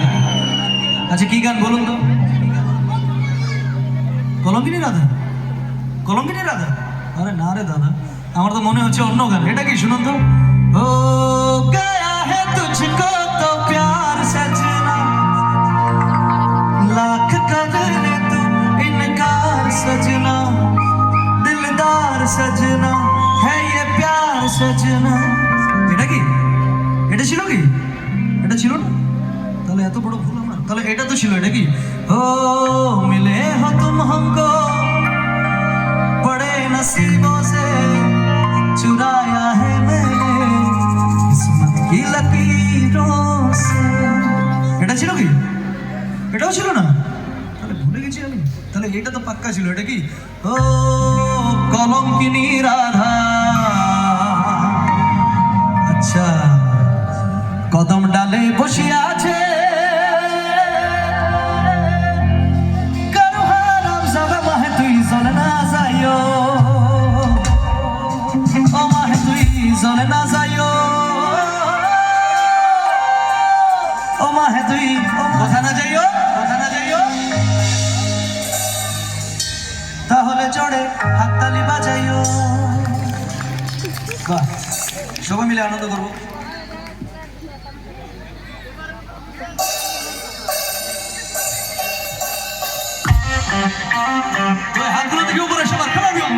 রাধা? আচ্ছা কি গান বলুন তো? কলঙ্কিনী রাধা? কলঙ্কিনী রাধা? আরে না রে দাদা, আমার তো মনে হচ্ছে অন্য গান। এটা কি শুনুন তো। ও গয়া হে তুঝকো তো প্যার সजना, লাখ করলে তু ইনকার সजना, দিলদার সजना है ये प्यार सजना। এটা কি? এটা ছিল কি? এটা ছিল না? তাহলে এত বড় ভুল আমার। তাহলে এটা তো ছিল। এটা কি? ও মিলে हो तुम हमको बड़े नसीबों से, चुराया है मैंने किस्मत की लकीरों से। এটা ছিল কি? এটাও ছিল না? তাহলে ভুলে গেছি আমি। তাহলে এটা তো পাক্কা ছিল। এটা কি? ও কলঙ্কিনী রাধা। আচ্ছা, কদম ডালে বসে আছে কারোহারাম যাবে মাহে তুই জলে না যাইও, ও মাহে তুই জলে না যাইও, ও মাহে তুই কোথা না যাইও, কোথা না যাইও। তাহলে চড়ে হাততালি বাজাইও। বাহ, সবাই মিলে আনন্দ করবো। হাতগুলো থেকে উপরে সবার খেলা দিও।